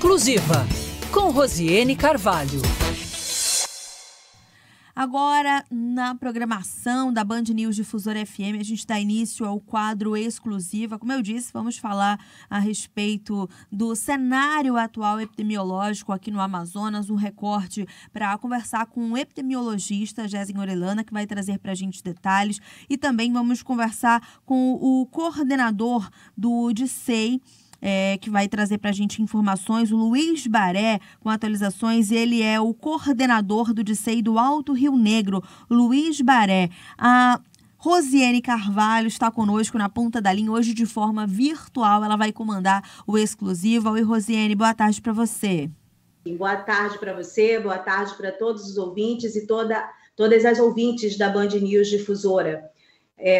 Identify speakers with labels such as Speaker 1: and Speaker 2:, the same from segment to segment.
Speaker 1: Exclusiva, com Rosiane Carvalho.
Speaker 2: Agora, na programação da Band News Difusora FM, a gente dá início ao quadro Exclusiva. Como eu disse, vamos falar a respeito do cenário atual epidemiológico aqui no Amazonas, um recorte para conversar com o epidemiologista Gésen Orellana, que vai trazer para a gente detalhes. E também vamos conversar com o coordenador do DICEI, que vai trazer para a gente informações, o Luiz Baré, com atualizações. Ele é o coordenador do DICEI do Alto Rio Negro. Luiz Baré. A Rosiane Carvalho está conosco na ponta da linha, hoje de forma virtual. Ela vai comandar o Exclusivo. Oi, Rosiane, boa tarde para você.
Speaker 3: Boa tarde para você, boa tarde para todos os ouvintes e todas as ouvintes da Band News Difusora.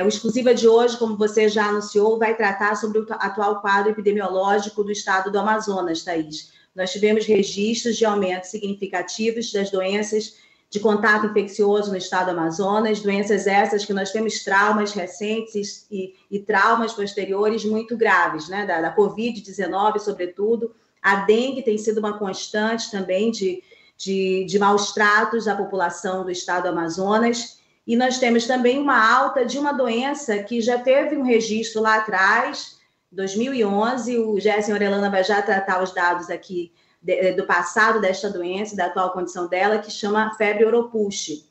Speaker 3: O Exclusiva de hoje, como você já anunciou, vai tratar sobre o atual quadro epidemiológico do estado do Amazonas, Thaís. Nós tivemos registros de aumentos significativos das doenças de contato infeccioso no estado do Amazonas, doenças essas que nós temos traumas recentes e traumas posteriores muito graves, né? Da Covid-19, sobretudo. A dengue tem sido uma constante também de maus tratos à população do estado do Amazonas. E nós temos também uma alta de uma doença que já teve um registro lá atrás, 2011, o Gésen Orellana vai já tratar os dados aqui do passado desta doença, da atual condição dela, que chama febre oropouche.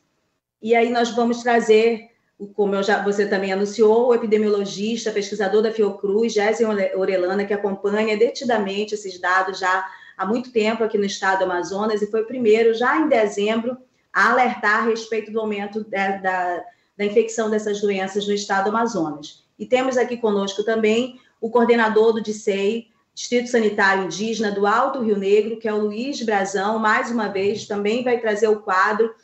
Speaker 3: E aí nós vamos trazer, como você também anunciou, o epidemiologista, pesquisador da Fiocruz, Gésen Orellana, que acompanha detidamente esses dados já há muito tempo aqui no estado do Amazonas, e foi o primeiro, já em dezembro, a alertar a respeito do aumento da infecção dessas doenças no estado do Amazonas. E temos aqui conosco também o coordenador do DICEI, Distrito Sanitário Indígena do Alto Rio Negro, que é o Luiz Brazão, mais uma vez, também vai trazer o quadro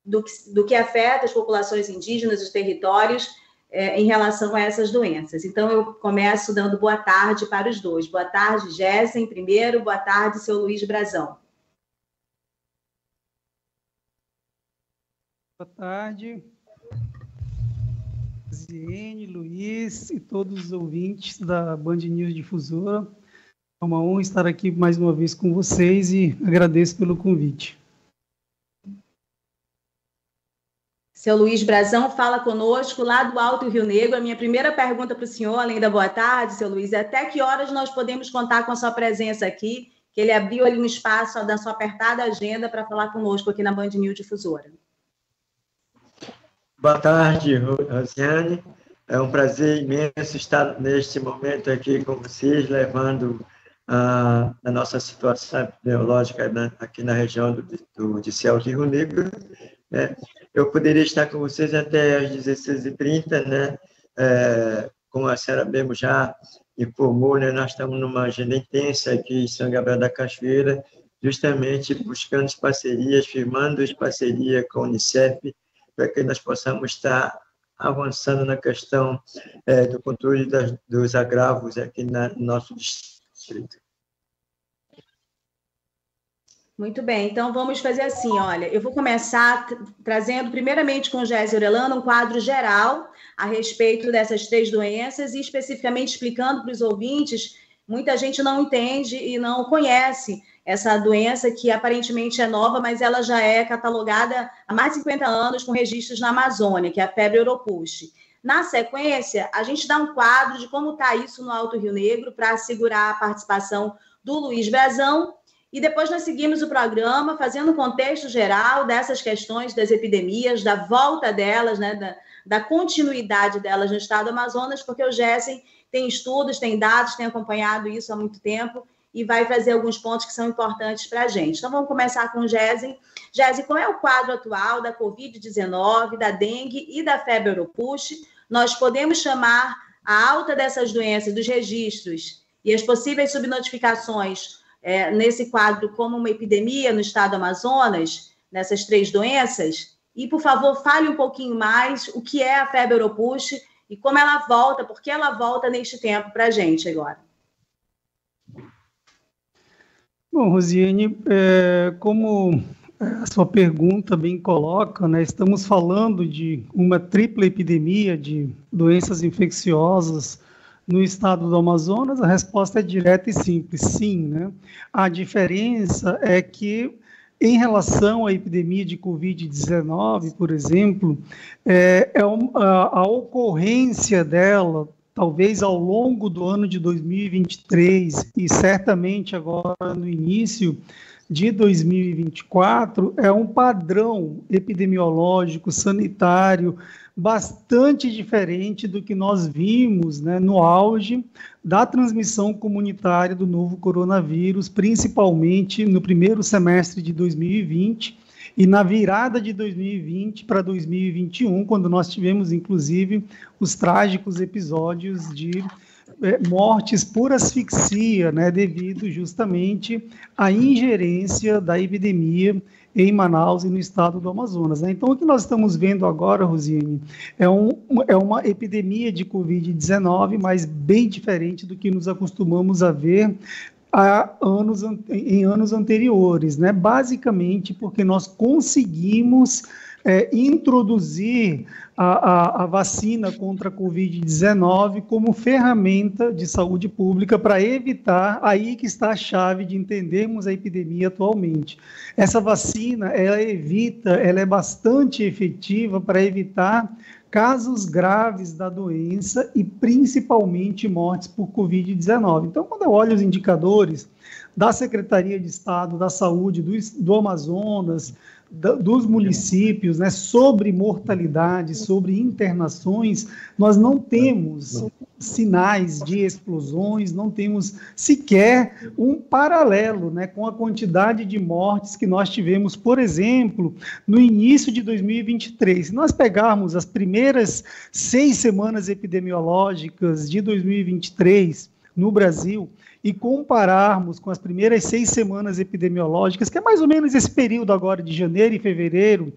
Speaker 3: do que afeta as populações indígenas, os territórios, em relação a essas doenças. Então, eu começo dando boa tarde para os dois. Boa tarde, Gésen, primeiro. Boa tarde, seu Luiz Brazão.
Speaker 4: Boa tarde, Ziene, Luiz e todos os ouvintes da Band News Difusora. É uma honra estar aqui mais uma vez com vocês e agradeço pelo convite.
Speaker 3: Seu Luiz Brazão fala conosco lá do Alto Rio Negro. A minha primeira pergunta para o senhor, além da boa tarde, seu Luiz, é até que horas nós podemos contar com a sua presença aqui, que ele abriu ali um espaço da sua apertada agenda para falar conosco aqui na Band News Difusora.
Speaker 5: Boa tarde, Rosiane. É um prazer imenso estar neste momento aqui com vocês, levando a nossa situação epidemiológica aqui na região do DICEI Rio Negro. Né? Eu poderia estar com vocês até às 16h30, né? Como a senhora mesmo já informou, né? Nós estamos numa agenda intensa aqui em São Gabriel da Cachoeira, justamente buscando as parcerias, firmando as parcerias com a Unicef, para que nós possamos estar avançando na questão do controle dos agravos aqui no nosso distrito.
Speaker 3: Muito bem, então vamos fazer assim, olha, eu vou começar trazendo primeiramente com o Gésen Orellana um quadro geral a respeito dessas três doenças e especificamente explicando para os ouvintes, muita gente não entende e não conhece essa doença que aparentemente é nova, mas ela já é catalogada há mais de 50 anos com registros na Amazônia, que é a febre oropouche. Na sequência, a gente dá um quadro de como está isso no Alto Rio Negro para assegurar a participação do Luiz Brazão e depois nós seguimos o programa fazendo um contexto geral dessas questões das epidemias, da volta delas, né, da continuidade delas no estado do Amazonas, porque o Gésen tem estudos, tem dados, tem acompanhado isso há muito tempo e vai trazer alguns pontos que são importantes para a gente. Então, vamos começar com o Gésen. Gésen, qual é o quadro atual da Covid-19, da dengue e da febre oropouche? Nós podemos chamar a alta dessas doenças, dos registros e as possíveis subnotificações nesse quadro como uma epidemia no estado do Amazonas, nessas três doenças? E, por favor, fale um pouquinho mais o que é a febre oropouche e como ela volta, por que ela volta neste tempo para a gente agora.
Speaker 4: Bom, Rosiane, como a sua pergunta bem coloca, né, estamos falando de uma tripla epidemia de doenças infecciosas no estado do Amazonas? A resposta é direta e simples, sim, né? A diferença é que, em relação à epidemia de Covid-19, por exemplo, a ocorrência dela, talvez ao longo do ano de 2023 e certamente agora no início de 2024, é um padrão epidemiológico, sanitário, bastante diferente do que nós vimos, né, no auge da transmissão comunitária do novo coronavírus, principalmente no primeiro semestre de 2020 e na virada de 2020 para 2021, quando nós tivemos, inclusive, os trágicos episódios de mortes por asfixia, né, devido justamente à ingerência da epidemia em Manaus e no estado do Amazonas, né? Então, o que nós estamos vendo agora, Rosiane, é uma epidemia de Covid-19, mas bem diferente do que nos acostumamos a ver em anos anteriores, né? Basicamente porque nós conseguimos introduzir a vacina contra a Covid-19 como ferramenta de saúde pública para evitar, aí que está a chave de entendermos a epidemia atualmente. Essa vacina, ela é bastante efetiva para evitar casos graves da doença e principalmente mortes por Covid-19. Então, quando eu olho os indicadores da Secretaria de Estado da Saúde do Amazonas, dos municípios, né, sobre mortalidade, sobre internações, nós não temos sinais de explosões, não temos sequer um paralelo, né, com a quantidade de mortes que nós tivemos, por exemplo, no início de 2023. Se nós pegarmos as primeiras 6 semanas epidemiológicas de 2023 no Brasil, e compararmos com as primeiras 6 semanas epidemiológicas, que é mais ou menos esse período agora de janeiro e fevereiro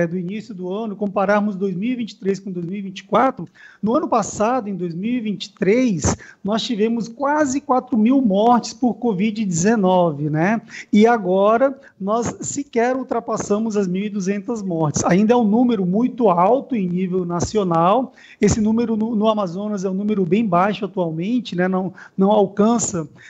Speaker 4: do início do ano, compararmos 2023 com 2024, no ano passado, em 2023, nós tivemos quase 4.000 mortes por Covid-19, né? E agora nós sequer ultrapassamos as 1.200 mortes. Ainda é um número muito alto em nível nacional, esse número no Amazonas é um número bem baixo atualmente, né? Não alcança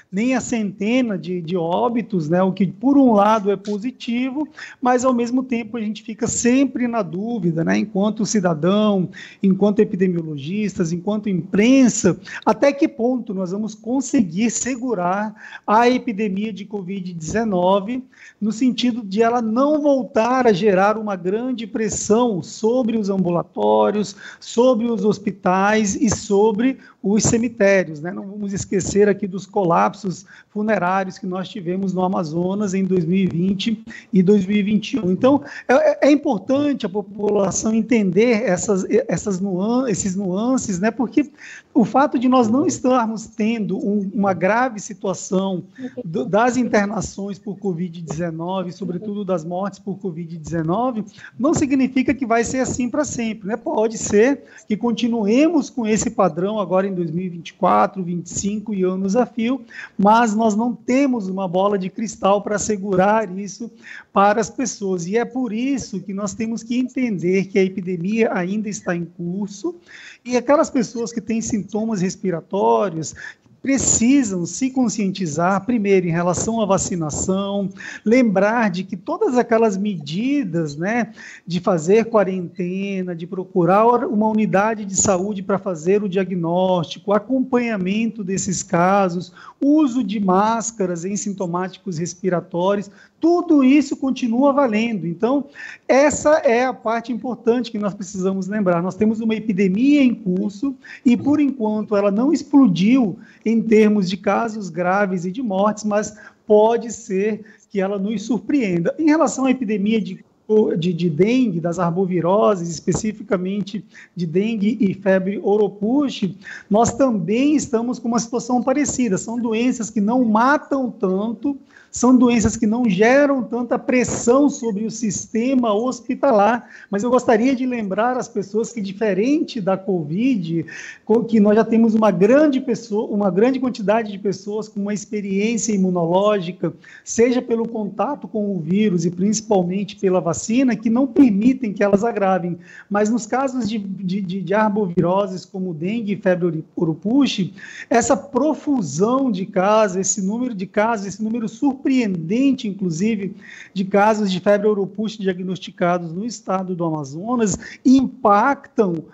Speaker 4: nem a centena de óbitos, né? O que, por um lado, é positivo, mas, ao mesmo tempo, a gente fica sempre na dúvida, né? Enquanto cidadão, enquanto epidemiologistas, enquanto imprensa, até que ponto nós vamos conseguir segurar a epidemia de Covid-19, no sentido de ela não voltar a gerar uma grande pressão sobre os ambulatórios, sobre os hospitais e sobre os cemitérios, né? Não vamos esquecer aqui dos colapsos funerários que nós tivemos no Amazonas em 2020 e 2021. Então, é importante a população entender esses nuances, né? Porque o fato de nós não estarmos tendo uma grave situação das internações por Covid-19, sobretudo das mortes por Covid-19, não significa que vai ser assim para sempre, né? Pode ser que continuemos com esse padrão agora em 2024, 2025 e anos a fio, mas nós não temos uma bola de cristal para assegurar isso para as pessoas. E é por isso que nós temos que entender que a epidemia ainda está em curso e aquelas pessoas que têm sintomas respiratórios precisam se conscientizar, primeiro, em relação à vacinação, lembrar de que todas aquelas medidas, né, de fazer quarentena, de procurar uma unidade de saúde para fazer o diagnóstico, acompanhamento desses casos, uso de máscaras em sintomáticos respiratórios, tudo isso continua valendo. Então, essa é a parte importante que nós precisamos lembrar. Nós temos uma epidemia em curso e, por enquanto, ela não explodiu em termos de casos graves e de mortes, mas pode ser que ela nos surpreenda. Em relação à epidemia de dengue, das arboviroses, especificamente de dengue e febre oropouche, nós também estamos com uma situação parecida. São doenças que não matam tanto, são doenças que não geram tanta pressão sobre o sistema hospitalar, mas eu gostaria de lembrar as pessoas que, diferente da Covid, que nós já temos uma grande quantidade de pessoas com uma experiência imunológica, seja pelo contato com o vírus e principalmente pela vacina, que não permitem que elas agravem. Mas nos casos de arboviroses como dengue e febre urupuche, essa profusão de casos, esse número surpreendente, inclusive, de casos de febre urupuche diagnosticados no estado do Amazonas, impactam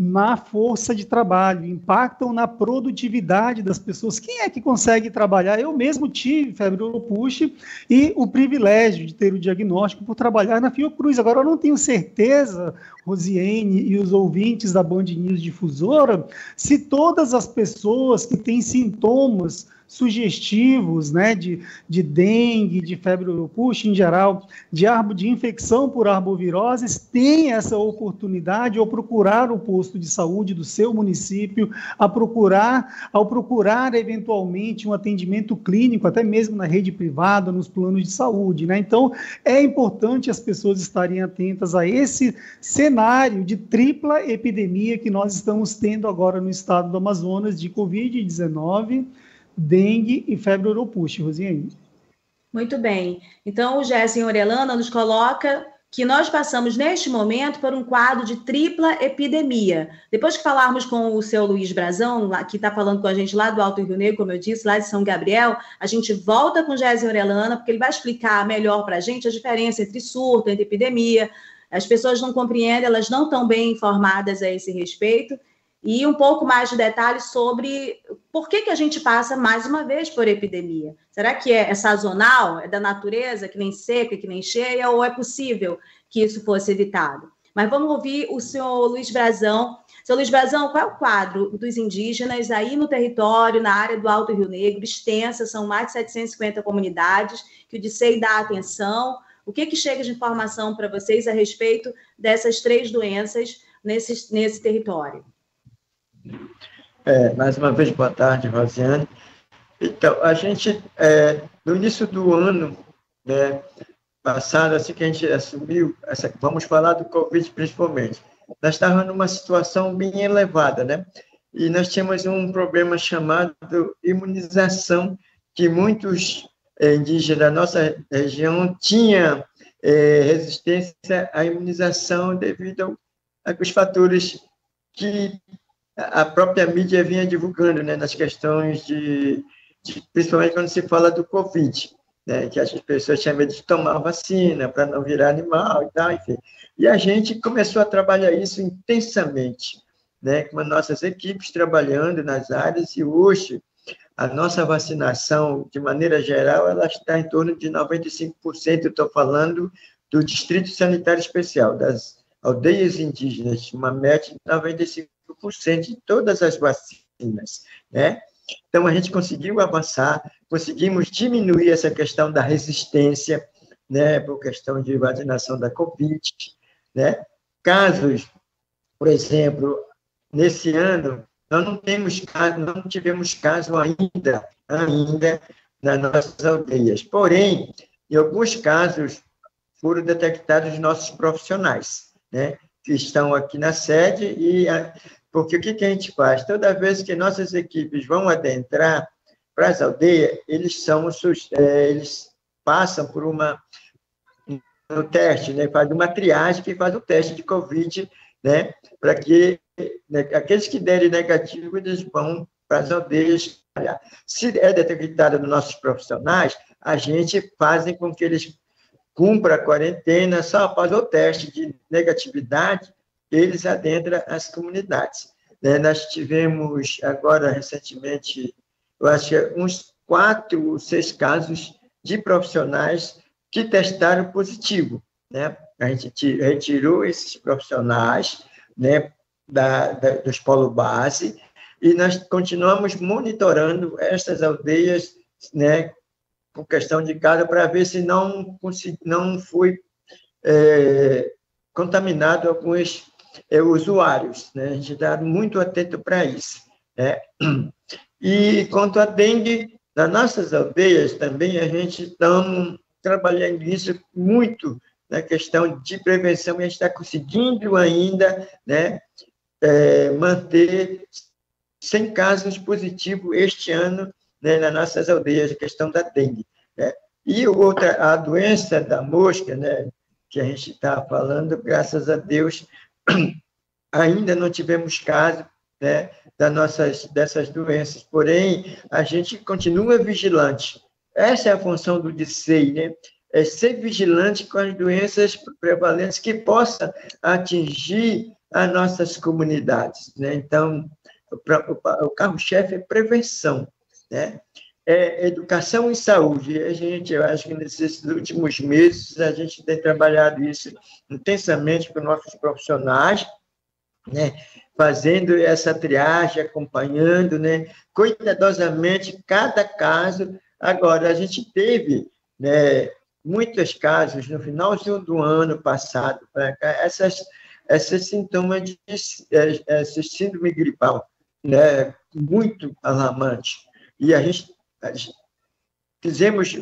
Speaker 4: na força de trabalho, impactam na produtividade das pessoas. Quem é que consegue trabalhar? Eu mesmo tive febre urupuche e o privilégio de ter o diagnóstico por trabalhar na Fiocruz. Agora, eu não tenho certeza, Rosiane e os ouvintes da Band News Difusora, se todas as pessoas que têm sintomas sugestivos, né, de dengue, de febre urupuche em geral, de infecção por arboviroses, tem essa oportunidade ao procurar o posto de saúde do seu município, ao procurar eventualmente um atendimento clínico, até mesmo na rede privada, nos planos de saúde, né? Então, é importante as pessoas estarem atentas a esse cenário de tripla epidemia que nós estamos tendo agora no estado do Amazonas de Covid-19, dengue e febre urupuche, Rosiane.
Speaker 3: Muito bem. Então, o Gerson Orellana nos coloca que nós passamos, neste momento, por um quadro de tripla epidemia. Depois que falarmos com o seu Luiz Brazão, que está falando com a gente lá do Alto Rio Negro, como eu disse, lá de São Gabriel, a gente volta com o Gerson Orellana, porque ele vai explicar melhor para a gente a diferença entre surto, entre epidemia. As pessoas não compreendem, elas não estão bem informadas a esse respeito. E um pouco mais de detalhes sobre por que a gente passa mais uma vez por epidemia. Será que é sazonal, é da natureza, que nem seca, que nem cheia, ou é possível que isso fosse evitado? Mas vamos ouvir o senhor Luiz Brazão. Senhor Luiz Brazão, qual é o quadro dos indígenas aí no território, na área do Alto Rio Negro, extensa, são mais de 750 comunidades, que o DICEI dá atenção. O que chega de informação para vocês a respeito dessas 3 doenças nesse território?
Speaker 5: Mais uma vez, boa tarde, Rosiane. Então, a gente, no início do ano, né, passado, assim que a gente assumiu, vamos falar do Covid principalmente, nós estávamos numa situação bem elevada, né? E nós tínhamos um problema chamado imunização, que muitos indígenas da nossa região tinham resistência à imunização devido aos fatores que a própria mídia vinha divulgando, né, nas questões principalmente quando se fala do Covid, né, que as pessoas tinham medo de tomar vacina para não virar animal e tal, enfim. E a gente começou a trabalhar isso intensamente, né, com as nossas equipes trabalhando nas áreas, e hoje a nossa vacinação, de maneira geral, ela está em torno de 95%, eu estou falando do Distrito Sanitário Especial, das aldeias indígenas, uma média de 95% de todas as vacinas, né? Então, a gente conseguiu avançar, conseguimos diminuir essa questão da resistência, né, por questão de vacinação da Covid, né? Casos, por exemplo, nesse ano, nós não tivemos caso ainda nas nossas aldeias. Porém, em alguns casos, foram detectados nossos profissionais, né, que estão aqui na sede, porque o que a gente faz? Toda vez que nossas equipes vão adentrar para as aldeias, eles passam por um teste, né, faz uma triagem que faz o teste de Covid, né, para que, né, aqueles que derem negativo, eles vão para as aldeias. Se é detectado nos nossos profissionais, a gente faz com que eles cumpram a quarentena, só após o teste de negatividade, eles adentram as comunidades. Nós tivemos agora, recentemente, eu acho que uns 4 ou 6 casos de profissionais que testaram positivo, né? A gente retirou esses profissionais, né, dos polo base, e nós continuamos monitorando essas aldeias, né, com questão de caso, para ver se não foi contaminado alguns usuários, né? A gente está muito atento para isso, né? E quanto à dengue, Nas nossas aldeias também a gente está trabalhando nisso muito, na questão de prevenção, e a gente está conseguindo ainda, né, manter 100 casos positivos este ano, né, nas nossas aldeias, a questão da dengue, né? E a doença da mosca, né, que a gente está falando, graças a Deus, ainda não tivemos caso, né, dessas doenças, porém, a gente continua vigilante. Essa é a função do DICEI, né? É ser vigilante com as doenças prevalentes que possam atingir as nossas comunidades, né? Então, o carro-chefe é prevenção, né? É educação e saúde. Eu acho que nesses últimos meses a gente tem trabalhado isso intensamente com nossos profissionais, né? Fazendo essa triagem, acompanhando, né? Cuidadosamente cada caso. Agora, a gente teve, né, muitos casos no final do ano passado, esses sintomas de essa síndrome gripal, né, muito alarmante. E a gente fizemos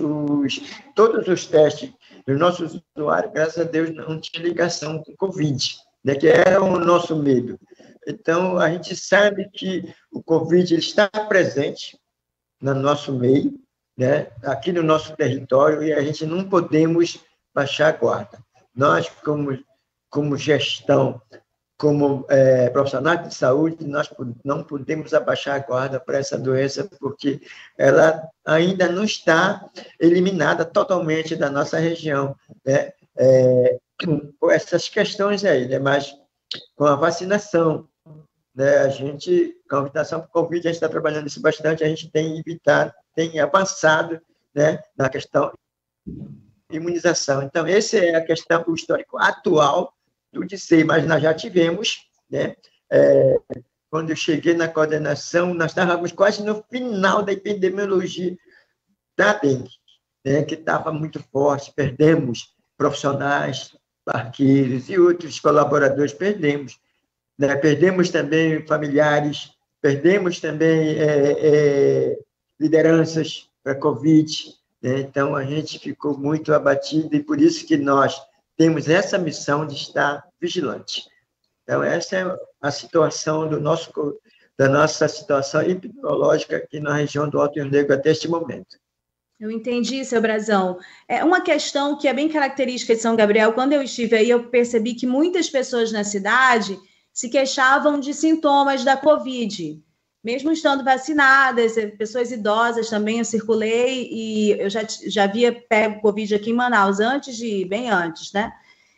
Speaker 5: todos os testes dos nossos usuários, graças a Deus não tinha ligação com Covid, né, que era o nosso medo. Então, a gente sabe que o Covid está presente no nosso meio, né, aqui no nosso território, e a gente não podemos baixar a guarda. Nós, como gestão, como profissionais de saúde, nós não podemos abaixar a guarda para essa doença, porque ela ainda não está eliminada totalmente da nossa região, né? Com essas questões aí, né? Mas com a vacinação, né? Com a vacinação para o Covid, a gente está trabalhando isso bastante, a gente tem evitado, tem avançado, né, na questão de imunização. Então, essa é a questão, o histórico atual do DICEI, mas nós já tivemos, né, quando eu cheguei na coordenação, nós estávamos quase no final da epidemiologia da dengue, né, que estava muito forte, perdemos profissionais, barqueiros e outros colaboradores, perdemos, né, perdemos também familiares, perdemos também lideranças para a Covid, né? Então, a gente ficou muito abatido e por isso que nós temos essa missão de estar vigilante. Então, essa é a situação da nossa situação epidemiológica aqui na região do Alto Rio Negro até este momento.
Speaker 3: Eu entendi, seu Brazão. É uma questão que é bem característica de São Gabriel. Quando eu estive aí, eu percebi que muitas pessoas na cidade se queixavam de sintomas da Covid, mesmo estando vacinadas, pessoas idosas também, eu circulei e eu já havia pego Covid aqui em Manaus, bem antes, né?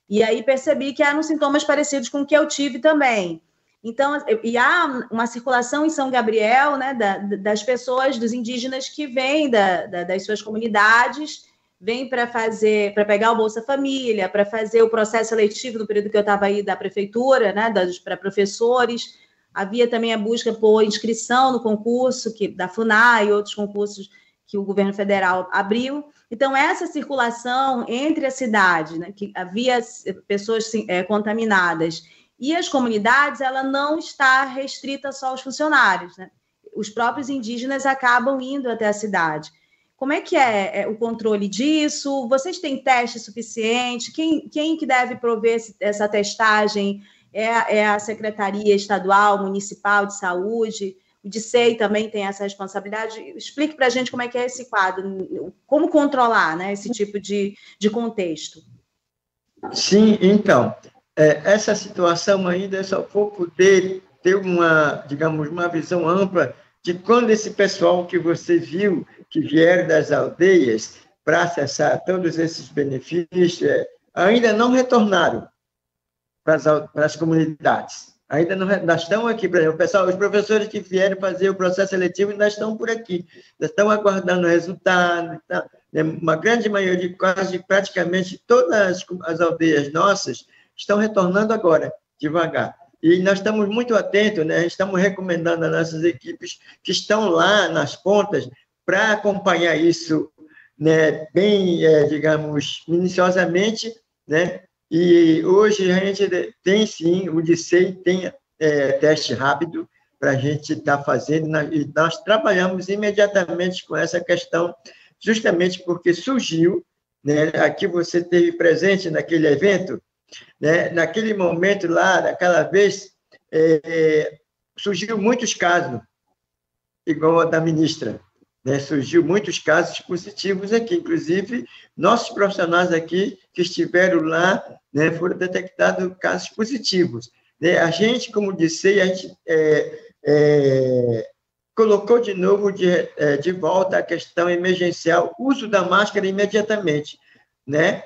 Speaker 3: E aí percebi que eram sintomas parecidos com o que eu tive também. Então, e há uma circulação em São Gabriel, né, das pessoas, dos indígenas que vêm das suas comunidades, vêm para pegar o Bolsa Família, para fazer o processo seletivo no período que eu estava aí da prefeitura, né, para professores. Havia também a busca por inscrição no concurso da FUNAI e outros concursos que o governo federal abriu. Então, essa circulação entre a cidade, né, que havia pessoas contaminadas, e as comunidades, ela não está restrita só aos funcionários, né? Os próprios indígenas acabam indo até a cidade. Como é que é o controle disso? Vocês têm teste suficiente? Quem que deve prover essa testagem? É a Secretaria Estadual, Municipal de Saúde? O DICEI também tem essa responsabilidade? Explique para a gente como é que é esse quadro, como controlar, né, esse tipo de contexto.
Speaker 5: Sim, então, essa situação ainda só vou poder ter uma visão ampla de quando esse pessoal que você viu, que vieram das aldeias para acessar todos esses benefícios, ainda não retornaram para as comunidades. Ainda não, nós estamos aqui, por exemplo, os professores que vieram fazer o processo seletivo ainda estão por aqui, estão aguardando o resultado. Tá? Uma grande maioria, quase praticamente todas as aldeias nossas estão retornando agora, devagar. E nós estamos muito atentos, né? Estamos recomendando às nossas equipes que estão lá nas pontas para acompanhar isso, né, bem, minuciosamente, né? E hoje a gente tem, sim, o DICEI tem teste rápido, para a gente estar fazendo, e nós trabalhamos imediatamente com essa questão, justamente porque surgiu, né, aqui você esteve presente naquele evento, né, naquele momento lá, naquela vez, surgiu muitos casos, igual a da ministra, né, surgiu muitos casos positivos aqui, inclusive nossos profissionais aqui que estiveram lá, né, foram detectados casos positivos. Né, a gente, como disse, a gente colocou de novo de volta a questão emergencial, uso da máscara imediatamente, né?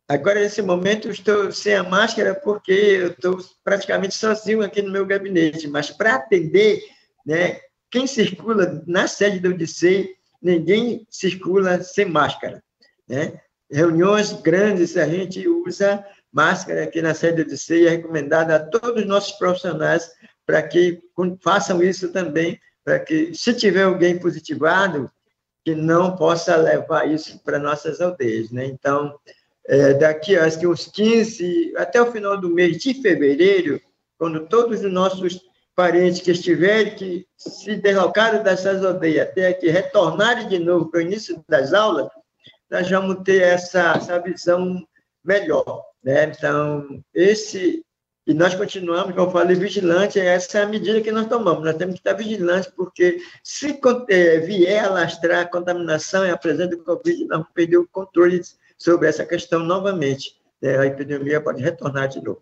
Speaker 5: Agora, nesse momento, eu estou sem a máscara porque eu estou praticamente sozinho aqui no meu gabinete, mas para atender, né, quem circula na sede do Odissei, ninguém circula sem máscara, né? Reuniões grandes, a gente usa máscara aqui na sede do Odissei, é recomendado a todos os nossos profissionais para que façam isso também, para que, se tiver alguém positivado, que não possa levar isso para nossas aldeias, né? Então, daqui acho que uns 15, até o final do mês de fevereiro, quando todos os nossos parentes que estiverem, que se deslocaram dessas aldeias até aqui, retornarem de novo para o início das aulas, nós vamos ter essa visão melhor, né? Então, e nós continuamos, como eu falei, vigilante, essa é a medida que nós tomamos, nós temos que estar vigilantes, porque se vier alastrar a contaminação e a presença do Covid, nós vamos perder o controle sobre essa questão novamente, né? A epidemia pode retornar de novo.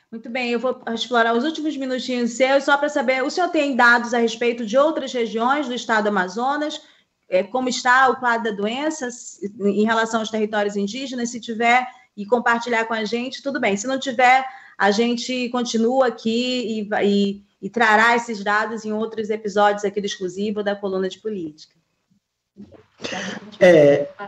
Speaker 2: Muito bem, eu vou explorar os últimos minutinhos seus, só para saber, o senhor tem dados a respeito de outras regiões do estado do Amazonas, como está o quadro da doença em relação aos territórios indígenas? Se tiver, e compartilhar com a gente, tudo bem. Se não tiver, a gente continua aqui e trará esses dados em outros episódios aqui do Exclusivo da Coluna de Política.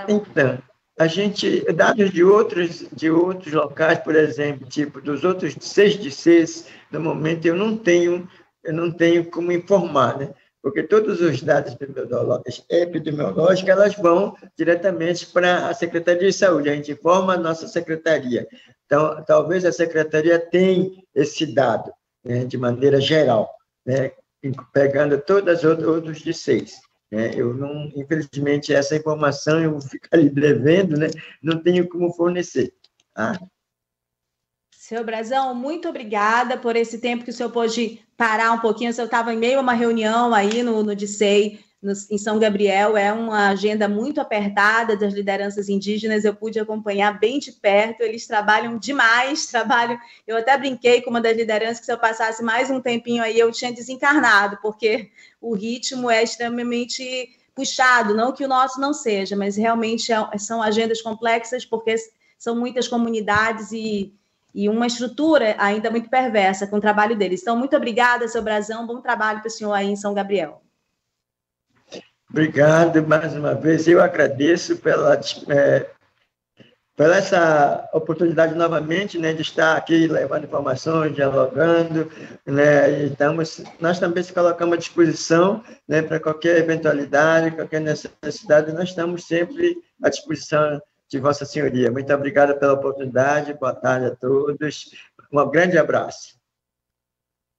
Speaker 5: Então, a gente, dados de outros locais, por exemplo, tipo dos outros 6 DCs, no momento eu não tenho como informar, né? Porque todos os dados epidemiológicos, elas vão diretamente para a Secretaria de Saúde, a gente informa a nossa secretaria. Então, talvez a secretaria tenha esse dado, né, de maneira geral, né, pegando todas as outros de 6. Eu não, infelizmente, essa informação eu vou ficar ali devendo, né, não tenho como fornecer. Tá?
Speaker 2: Seu Brazão, muito obrigada por esse tempo que o senhor pôde parar um pouquinho. O senhor estava em meio a uma reunião aí no DICEI, em São Gabriel. É uma agenda muito apertada das lideranças indígenas. Eu pude acompanhar bem de perto. Eles trabalham demais, Eu até brinquei com uma das lideranças que se eu passasse mais um tempinho aí, eu tinha desencarnado, porque o ritmo é extremamente puxado. Não que o nosso não seja, mas realmente são agendas complexas, porque são muitas comunidades e uma estrutura ainda muito perversa com o trabalho deles. Então, muito obrigada, seu Brazão, bom trabalho para o senhor aí em São Gabriel.
Speaker 5: Obrigado mais uma vez, eu agradeço pela essa oportunidade novamente, né, de estar aqui levando informações, dialogando, né, nós também se colocamos à disposição, né, para qualquer eventualidade, qualquer necessidade, nós estamos sempre à disposição de Vossa Senhoria. Muito obrigado pela oportunidade, boa tarde a todos, um grande abraço.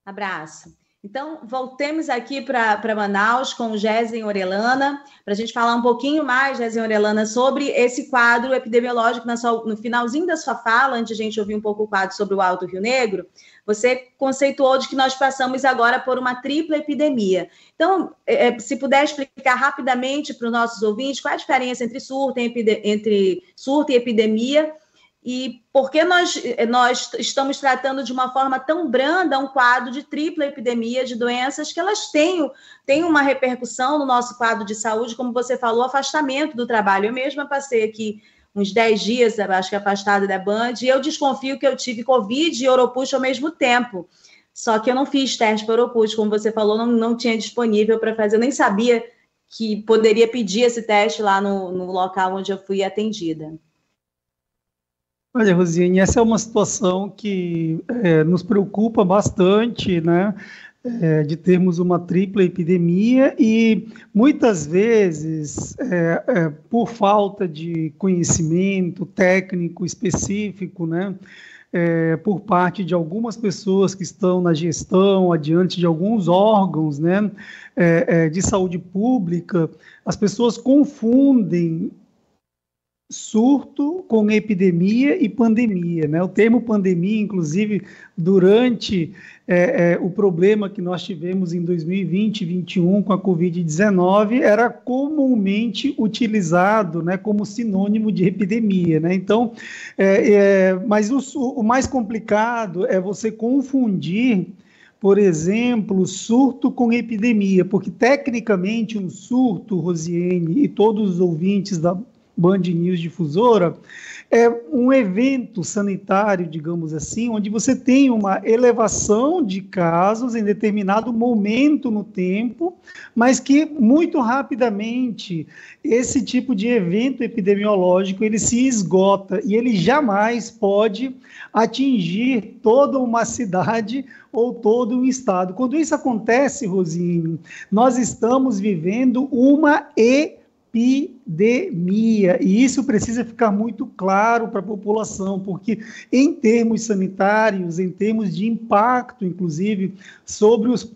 Speaker 2: Abraço. Então, voltemos aqui para Manaus com o Gésen Orellana, para a gente falar um pouquinho mais, Gésen Orellana, sobre esse quadro epidemiológico no finalzinho da sua fala, antes de a gente ouvir um pouco o quadro sobre o Alto Rio Negro, você conceituou de que nós passamos agora por uma tripla epidemia. Então, se puder explicar rapidamente para os nossos ouvintes qual é a diferença entre surto e epidemia, e por que nós estamos tratando de uma forma tão branda um quadro de tripla epidemia de doenças que elas têm uma repercussão no nosso quadro de saúde, como você falou, afastamento do trabalho. Eu mesma passei aqui uns 10 dias, acho que afastada da Band, e eu desconfio que eu tive Covid e Oropus ao mesmo tempo. Só que eu não fiz teste para Oropus, como você falou, não tinha disponível para fazer. Eu nem sabia que poderia pedir esse teste lá no local onde eu fui atendida.
Speaker 4: Olha, Rosiane, essa é uma situação que nos preocupa bastante, né, de termos uma tripla epidemia e muitas vezes, por falta de conhecimento técnico específico, né, por parte de algumas pessoas que estão na gestão, adiante de alguns órgãos, né, de saúde pública, as pessoas confundem surto com epidemia e pandemia, né? O termo pandemia, inclusive, durante o problema que nós tivemos em 2020 e 2021 com a Covid-19, era comumente utilizado, né, como sinônimo de epidemia, né? Então, mas o mais complicado é você confundir, por exemplo, surto com epidemia, porque tecnicamente um surto, Rosiane e todos os ouvintes da Band News Difusora, é um evento sanitário, digamos assim, onde você tem uma elevação de casos em determinado momento no tempo, mas que muito rapidamente esse tipo de evento epidemiológico ele se esgota e ele jamais pode atingir toda uma cidade ou todo um estado. Quando isso acontece, Rosine, nós estamos vivendo uma epidemia, e isso precisa ficar muito claro para a população, porque em termos sanitários, em termos de impacto, inclusive, sobre os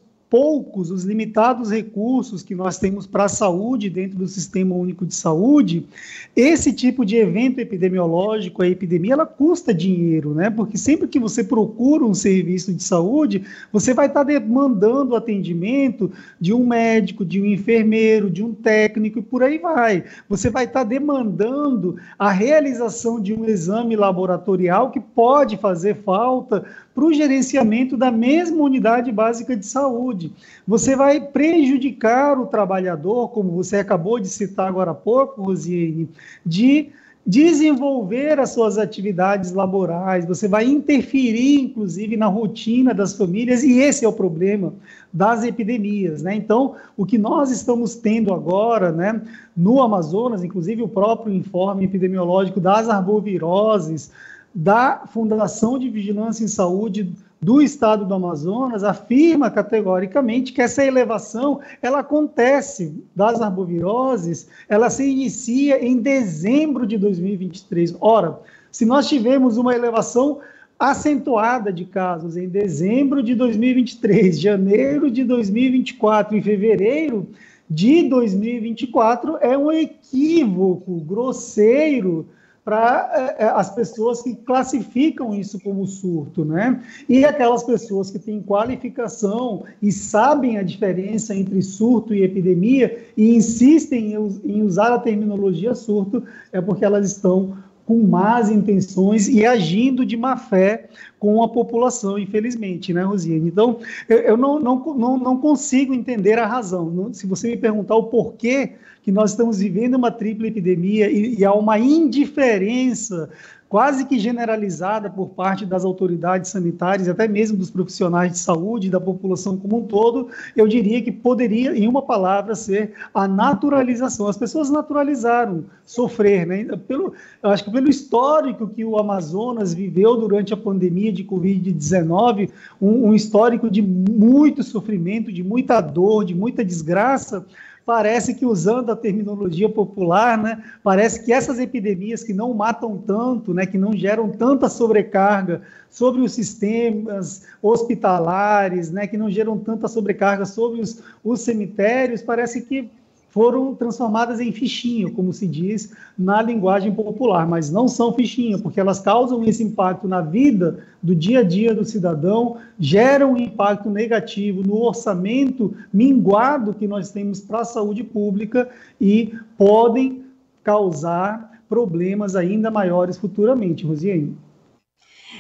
Speaker 4: limitados recursos que nós temos para a saúde dentro do Sistema Único de Saúde, esse tipo de evento epidemiológico, a epidemia, ela custa dinheiro, né? Porque sempre que você procura um serviço de saúde, você vai estar demandando atendimento de um médico, de um enfermeiro, de um técnico e por aí vai. Você vai estar demandando a realização de um exame laboratorial que pode fazer falta para o gerenciamento da mesma unidade básica de saúde. Você vai prejudicar o trabalhador, como você acabou de citar agora há pouco, Rosiane, de desenvolver as suas atividades laborais, você vai interferir, inclusive, na rotina das famílias, e esse é o problema das epidemias, né? Então, o que nós estamos tendo agora, né, no Amazonas, inclusive o próprio informe epidemiológico das arboviroses, da Fundação de Vigilância em Saúde do Estado do Amazonas, afirma categoricamente que essa elevação, ela acontece das arboviroses, ela se inicia em dezembro de 2023. Ora, se nós tivermos uma elevação acentuada de casos em dezembro de 2023, janeiro de 2024 e fevereiro de 2024, é um equívoco grosseiro para as pessoas que classificam isso como surto, né? E aquelas pessoas que têm qualificação e sabem a diferença entre surto e epidemia e insistem em usar a terminologia surto, é porque elas estão com más intenções e agindo de má fé com a população, infelizmente, né, Rosiane? Então, eu não consigo entender a razão. Se você me perguntar o porquê que nós estamos vivendo uma tripla epidemia e há uma indiferença quase que generalizada por parte das autoridades sanitárias, até mesmo dos profissionais de saúde, da população como um todo, eu diria que poderia, em uma palavra, ser a naturalização. As pessoas naturalizaram sofrer, né? Eu acho que pelo histórico que o Amazonas viveu durante a pandemia de Covid-19, um histórico de muito sofrimento, de muita dor, de muita desgraça, parece que, usando a terminologia popular, né, parece que essas epidemias que não matam tanto, né, que não geram tanta sobrecarga sobre os sistemas hospitalares, né, que não geram tanta sobrecarga sobre os cemitérios, parece que foram transformadas em fichinha, como se diz na linguagem popular, mas não são fichinha, porque elas causam esse impacto na vida do dia a dia do cidadão, geram um impacto negativo no orçamento minguado que nós temos para a saúde pública e podem causar problemas ainda maiores futuramente, Rosiane.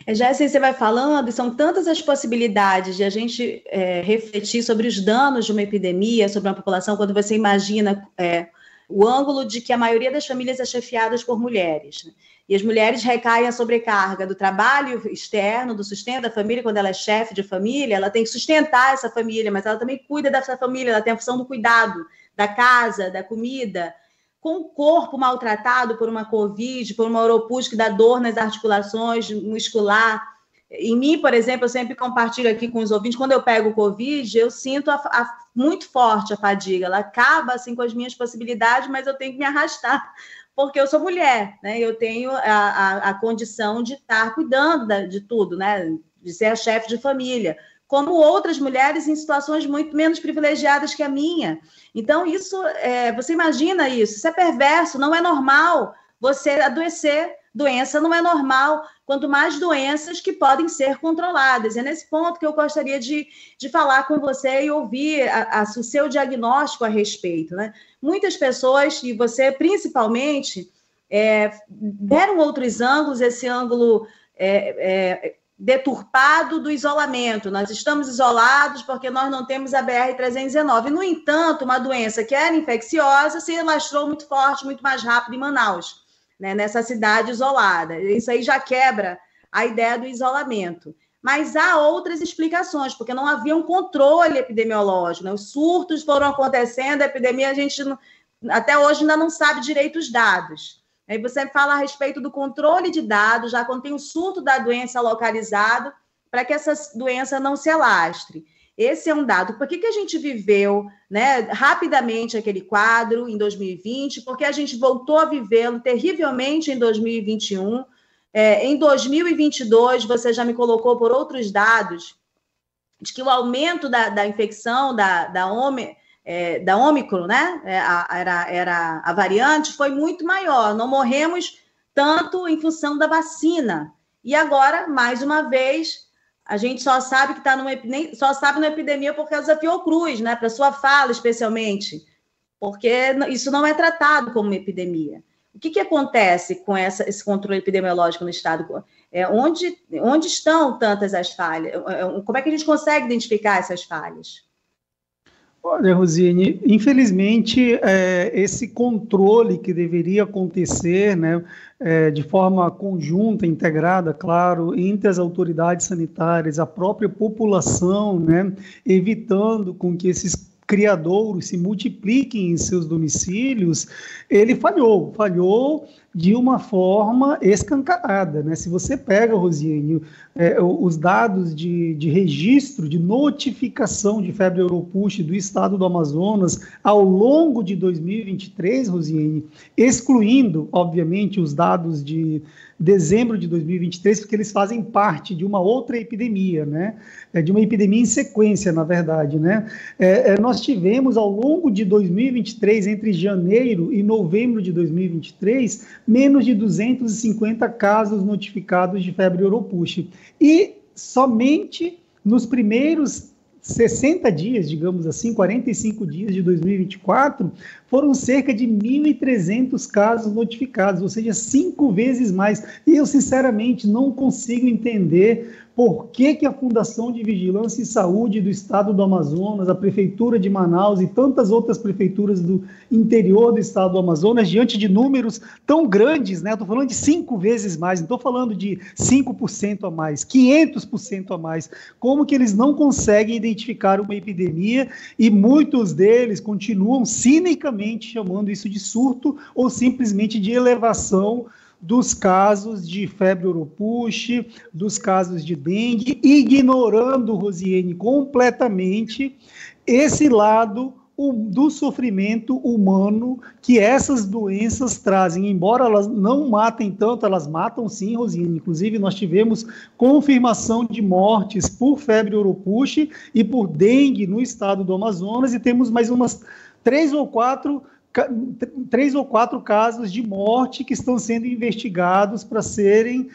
Speaker 3: Já assim, você vai falando, e são tantas as possibilidades de a gente refletir sobre os danos de uma epidemia, sobre uma população, quando você imagina o ângulo de que a maioria das famílias é chefiada por mulheres, né? E as mulheres recaem a sobrecarga do trabalho externo, do sustento da família. Quando ela é chefe de família, ela tem que sustentar essa família, mas ela também cuida dessa família, ela tem a função do cuidado, da casa, da comida. Com o corpo maltratado por uma Covid, por uma oropus que dá dor nas articulações muscular. Em mim, por exemplo, eu sempre compartilho aqui com os ouvintes, quando eu pego o Covid, eu sinto muito forte a fadiga, ela acaba assim com as minhas possibilidades, mas eu tenho que me arrastar porque eu sou mulher, né? Eu tenho a condição de estar cuidando de tudo, né? De ser a chefe de família, como outras mulheres em situações muito menos privilegiadas que a minha. Então, você imagina isso é perverso, não é normal você adoecer, doença não é normal, quanto mais doenças que podem ser controladas. É nesse ponto que eu gostaria de falar com você e ouvir o seu diagnóstico a respeito, né? Muitas pessoas, e você principalmente, deram outros ângulos, esse ângulo deturpado do isolamento. Nós estamos isolados porque nós não temos a BR-319. No entanto, uma doença que era infecciosa se alastrou muito forte, muito mais rápido em Manaus, né, nessa cidade isolada. Isso aí já quebra a ideia do isolamento. Mas há outras explicações, porque não havia um controle epidemiológico, né? Os surtos foram acontecendo, a epidemia a gente até hoje ainda não sabe direito os dados. Aí você fala a respeito do controle de dados, já quando tem o surto da doença localizado, para que essa doença não se alastre. Esse é um dado. Por que a gente viveu, né, rapidamente aquele quadro em 2020? Porque a gente voltou a vivê-lo terrivelmente em 2021. Em 2022, você já me colocou por outros dados, de que o aumento da infecção da Ômicron, né? Era a variante, foi muito maior. Não morremos tanto em função da vacina. E agora, mais uma vez, a gente só sabe que está numa epidemia por causa da Fiocruz, né? Para sua fala, especialmente, porque isso não é tratado como uma epidemia. O que acontece com esse controle epidemiológico no Estado? Onde estão tantas as falhas? Como é que a gente consegue identificar essas falhas?
Speaker 4: Olha, Rosiane, infelizmente, esse controle que deveria acontecer, né, de forma conjunta, integrada, claro, entre as autoridades sanitárias, a própria população, né, evitando com que esses criadouros se multipliquem em seus domicílios, ele falhou de uma forma escancarada, né? Se você pega, Rosiane, os dados de registro, de notificação de febre europush do estado do Amazonas ao longo de 2023, Rosiane, excluindo, obviamente, os dados de dezembro de 2023, porque eles fazem parte de uma outra epidemia, né? De uma epidemia em sequência, na verdade, né? Nós tivemos, ao longo de 2023, entre janeiro e novembro de 2023, menos de 250 casos notificados de febre europush. E somente nos primeiros 60 dias, digamos assim, 45 dias de 2024, foram cerca de 1.300 casos notificados, ou seja, 5 vezes mais. E eu, sinceramente, não consigo entender por que a Fundação de Vigilância e Saúde do Estado do Amazonas, a Prefeitura de Manaus e tantas outras prefeituras do interior do Estado do Amazonas, diante de números tão grandes, né? Estou falando de 5 vezes mais, não estou falando de 5% a mais, 500% a mais. Como que eles não conseguem identificar uma epidemia e muitos deles continuam cinicamente chamando isso de surto ou simplesmente de elevação dos casos de febre europush, dos casos de dengue, ignorando, Rosiane, completamente esse lado do sofrimento humano que essas doenças trazem. Embora elas não matem tanto, elas matam sim, Rosiane. Inclusive, nós tivemos confirmação de mortes por febre europush e por dengue no estado do Amazonas, e temos mais umas 3 ou 4 casos de morte que estão sendo investigados para serem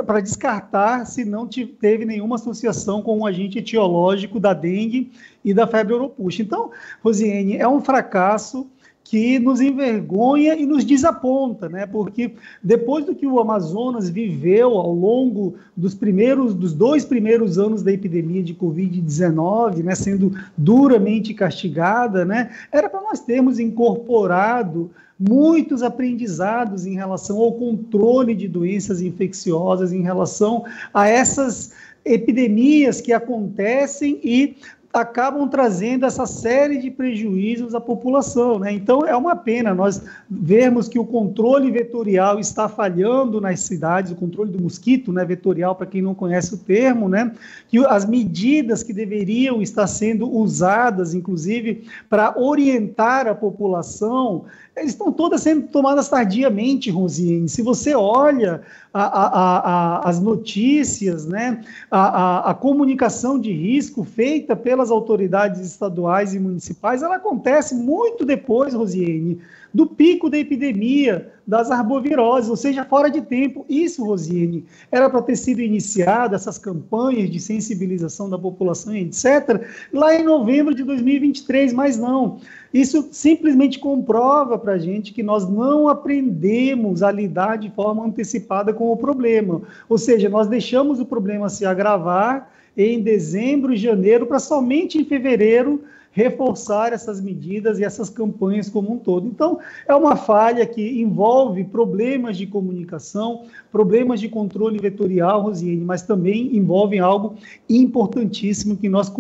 Speaker 4: para descartar se não teve nenhuma associação com um agente etiológico da dengue e da febre europush. Então, Rosiane, é um fracasso que nos envergonha e nos desaponta, né? Porque depois do que o Amazonas viveu ao longo dos 2 primeiros anos da epidemia de Covid-19, né, sendo duramente castigada, né, era para nós termos incorporado muitos aprendizados em relação ao controle de doenças infecciosas, em relação a essas epidemias que acontecem e acabam trazendo essa série de prejuízos à população, né? Então, é uma pena nós vermos que o controle vetorial está falhando nas cidades, o controle do mosquito, né, vetorial, para quem não conhece o termo, né, que as medidas que deveriam estar sendo usadas, inclusive, para orientar a população, eles estão todas sendo tomadas tardiamente, Rosiane. Se você olha as notícias, né, a comunicação de risco feita pelas autoridades estaduais e municipais, ela acontece muito depois, Rosiane, do pico da epidemia das arboviroses, ou seja, fora de tempo. Isso, Rosiane, era para ter sido iniciada, essas campanhas de sensibilização da população, etc., lá em novembro de 2023, mas não. Isso simplesmente comprova para a gente que nós não aprendemos a lidar de forma antecipada com o problema. Ou seja, nós deixamos o problema se agravar em dezembro e janeiro, para somente em fevereiro reforçar essas medidas e essas campanhas como um todo. Então, é uma falha que envolve problemas de comunicação, problemas de controle vetorial, Rosiane, mas também envolve algo importantíssimo que nós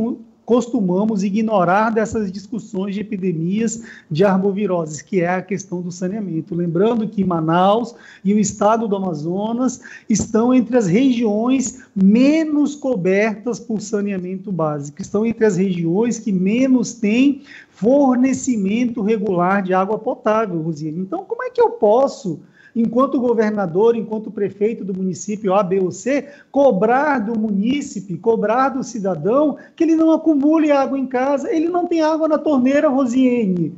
Speaker 4: costumamos ignorar dessas discussões de epidemias de arboviroses, que é a questão do saneamento. Lembrando que Manaus e o estado do Amazonas estão entre as regiões menos cobertas por saneamento básico, estão entre as regiões que menos têm fornecimento regular de água potável, Rosiane. Então, como é que eu posso, enquanto governador, enquanto prefeito do município A, B ou C, cobrar do munícipe, cobrar do cidadão que ele não acumule água em casa? Ele não tem água na torneira, Rosiane.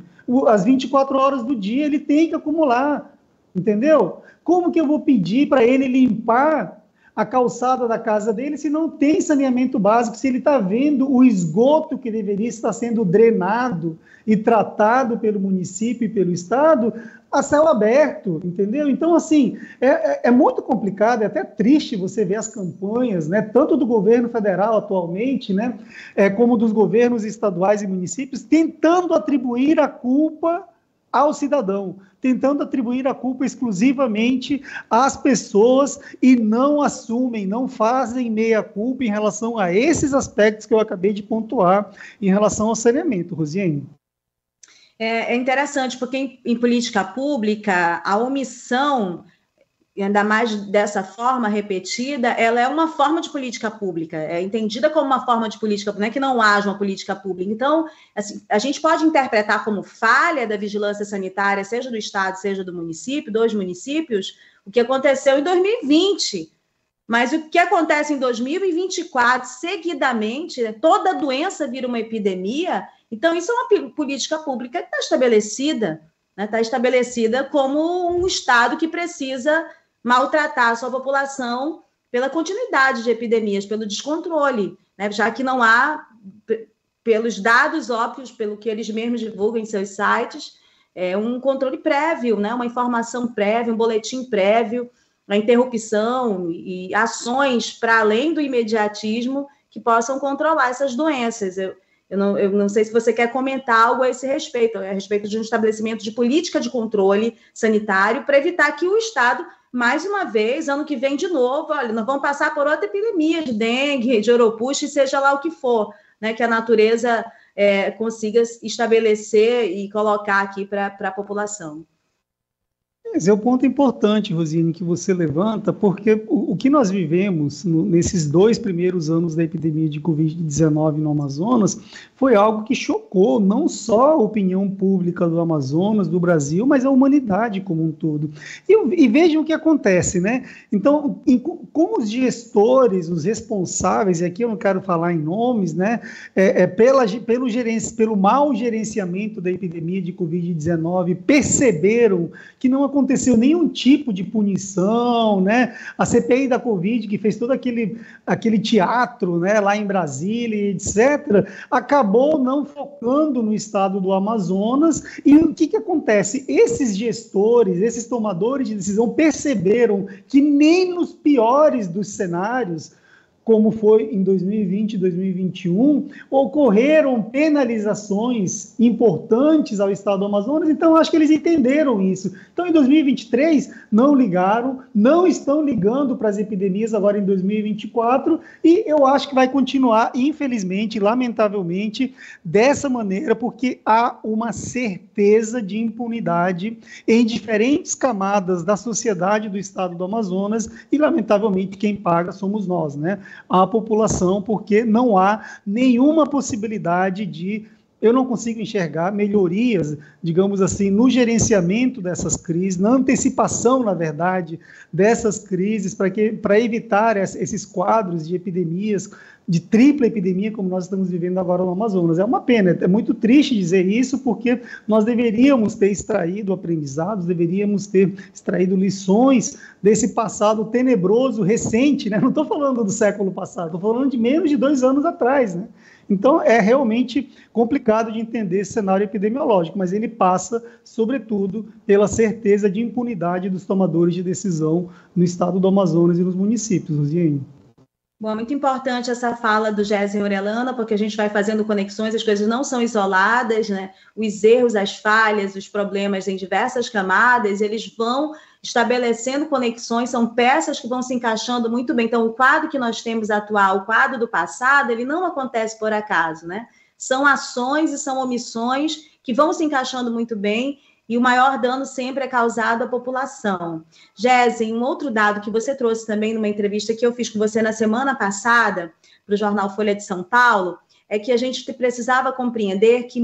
Speaker 4: Às 24 horas do dia ele tem que acumular, entendeu? Como que eu vou pedir para ele limpar a calçada da casa dele se não tem saneamento básico, se ele está vendo o esgoto que deveria estar sendo drenado e tratado pelo município e pelo estado a céu aberto, entendeu? Então, assim, é muito complicado, é até triste você ver as campanhas, né, tanto do governo federal atualmente, né, como dos governos estaduais e municípios, tentando atribuir a culpa ao cidadão, tentando atribuir a culpa exclusivamente às pessoas e não assumem, não fazem meia-culpa em relação a esses aspectos que eu acabei de pontuar em relação ao saneamento, Rosiane.
Speaker 3: É interessante, porque em política pública, a omissão, ainda mais dessa forma repetida, ela é uma forma de política pública, é entendida como uma forma de política pública, não é que não haja uma política pública. Então, assim, a gente pode interpretar como falha da vigilância sanitária, seja do Estado, seja do município, dos municípios, o que aconteceu em 2020, mas o que acontece em 2024, seguidamente, toda doença vira uma epidemia. Então, isso é uma política pública que está estabelecida, né? Está estabelecida como um Estado que precisa maltratar a sua população pela continuidade de epidemias, pelo descontrole, né? Já que não há, pelos dados óbvios, pelo que eles mesmos divulgam em seus sites, um controle prévio, né? Uma informação prévia, um boletim prévio, a interrupção e ações para além do imediatismo que possam controlar essas doenças. Eu não sei se você quer comentar algo a esse respeito, a respeito de um estabelecimento de política de controle sanitário para evitar que o Estado, mais uma vez, ano que vem de novo, olha, nós vamos passar por outra epidemia de dengue, de oropuxa, seja lá o que for, né, que a natureza consiga estabelecer e colocar aqui para a população.
Speaker 4: Esse é o ponto importante, Rosiane, que você levanta, porque o que nós vivemos nesses 2 primeiros anos da epidemia de Covid-19 no Amazonas foi algo que chocou não só a opinião pública do Amazonas, do Brasil, mas a humanidade como um todo. E vejam o que acontece, né? Então, como os gestores, os responsáveis, e aqui eu não quero falar em nomes, né? Pelo mau gerenciamento da epidemia de Covid-19, perceberam que não aconteceu nenhum tipo de punição, né? A CPI da Covid, que fez todo aquele teatro, né, lá em Brasília, etc., acabou não focando no estado do Amazonas. E o que acontece? Esses gestores, esses tomadores de decisão perceberam que nem nos piores dos cenários como foi em 2020 e 2021, ocorreram penalizações importantes ao Estado do Amazonas, então acho que eles entenderam isso. Então, em 2023, não ligaram, não estão ligando para as epidemias agora em 2024, e eu acho que vai continuar, infelizmente, lamentavelmente, dessa maneira, porque há uma certeza de impunidade em diferentes camadas da sociedade do Estado do Amazonas, e, lamentavelmente, quem paga somos nós, né? A população, porque não há nenhuma possibilidade de, eu não consigo enxergar melhorias, digamos assim, no gerenciamento dessas crises, na antecipação, na verdade, dessas crises, para evitar esses quadros de epidemias, de tripla epidemia, como nós estamos vivendo agora no Amazonas. É uma pena, é muito triste dizer isso, porque nós deveríamos ter extraído aprendizados, deveríamos ter extraído lições desse passado tenebroso, recente, né? Não estou falando do século passado, estou falando de menos de 2 anos atrás, né? Então, é realmente complicado de entender esse cenário epidemiológico, mas ele passa, sobretudo, pela certeza de impunidade dos tomadores de decisão no estado do Amazonas e nos municípios, Rosiane.
Speaker 3: Bom, muito importante essa fala do Gésen Orellana, porque a gente vai fazendo conexões, as coisas não são isoladas, né? Os erros, as falhas, os problemas em diversas camadas, eles vão estabelecendo conexões, são peças que vão se encaixando muito bem. Então, o quadro que nós temos atual, o quadro do passado, ele não acontece por acaso, né? São ações e são omissões que vão se encaixando muito bem, e o maior dano sempre é causado à população. Gésen, um outro dado que você trouxe também numa entrevista que eu fiz com você na semana passada, para o jornal Folha de São Paulo, é que a gente precisava compreender que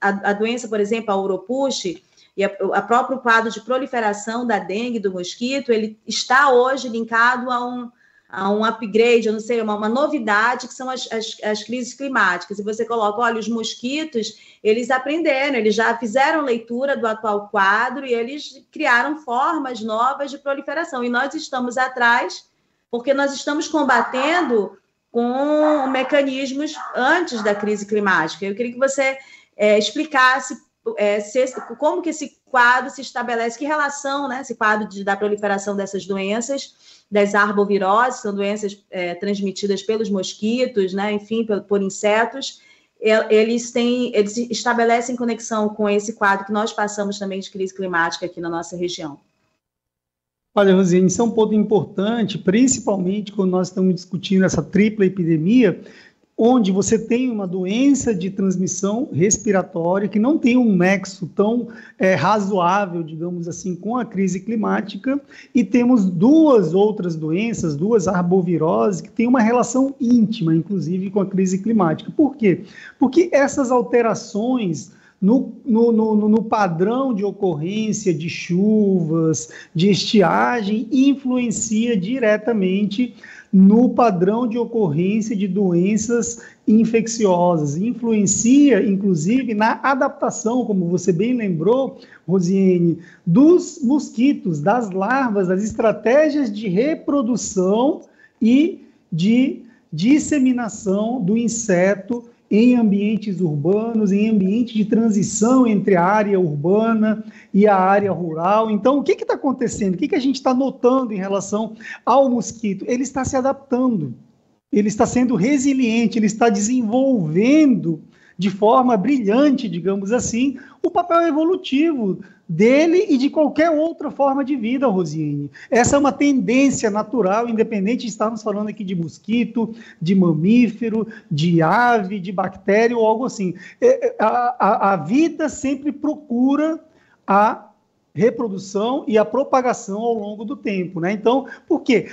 Speaker 3: a doença, por exemplo, a Uropush, e a próprio quadro de proliferação da dengue, do mosquito, ele está hoje linkado a um upgrade, eu não sei, uma novidade, que são as crises climáticas. E você coloca, olha, os mosquitos, eles aprenderam, eles já fizeram leitura do atual quadro e eles criaram formas novas de proliferação. E nós estamos atrás, porque nós estamos combatendo com mecanismos antes da crise climática. Eu queria que você explicasse como que esse quadro se estabelece, que relação, né, esse quadro da proliferação dessas doenças, das arboviroses, são doenças transmitidas pelos mosquitos, né, enfim, por insetos, eles estabelecem conexão com esse quadro que nós passamos também de crise climática aqui na nossa região.
Speaker 4: Olha, Rosiane, isso é um ponto importante, principalmente quando nós estamos discutindo essa tripla epidemia, onde você tem uma doença de transmissão respiratória que não tem um nexo tão razoável, digamos assim, com a crise climática, e temos 2 outras doenças, 2 arboviroses, que têm uma relação íntima, inclusive, com a crise climática. Por quê? Porque essas alterações no padrão de ocorrência de chuvas, de estiagem, influencia diretamente no padrão de ocorrência de doenças infecciosas, influencia, inclusive, na adaptação, como você bem lembrou, Rosiane, dos mosquitos, das larvas, das estratégias de reprodução e de disseminação do inseto em ambientes urbanos, em ambiente de transição entre a área urbana e a área rural. Então, o que está acontecendo? O que a gente está notando em relação ao mosquito? Ele está se adaptando, ele está sendo resiliente, ele está desenvolvendo de forma brilhante, digamos assim, o papel evolutivo dele e de qualquer outra forma de vida, Rosiane. Essa é uma tendência natural, independente de estarmos falando aqui de mosquito, de mamífero, de ave, de bactéria ou algo assim. A vida sempre procura a reprodução e a propagação ao longo do tempo, né? Então, por quê?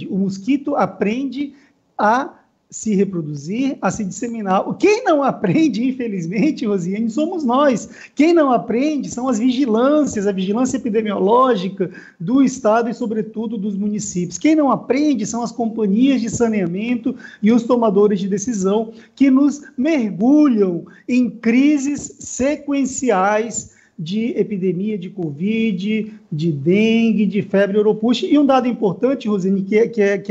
Speaker 4: O mosquito aprende a se reproduzir, a se disseminar. Quem não aprende, infelizmente, Rosiane, somos nós. Quem não aprende são as vigilâncias, a vigilância epidemiológica do Estado e, sobretudo, dos municípios. Quem não aprende são as companhias de saneamento e os tomadores de decisão que nos mergulham em crises sequenciais de epidemia de Covid, de dengue, de febre Uropush. E um dado importante, Rosiane, que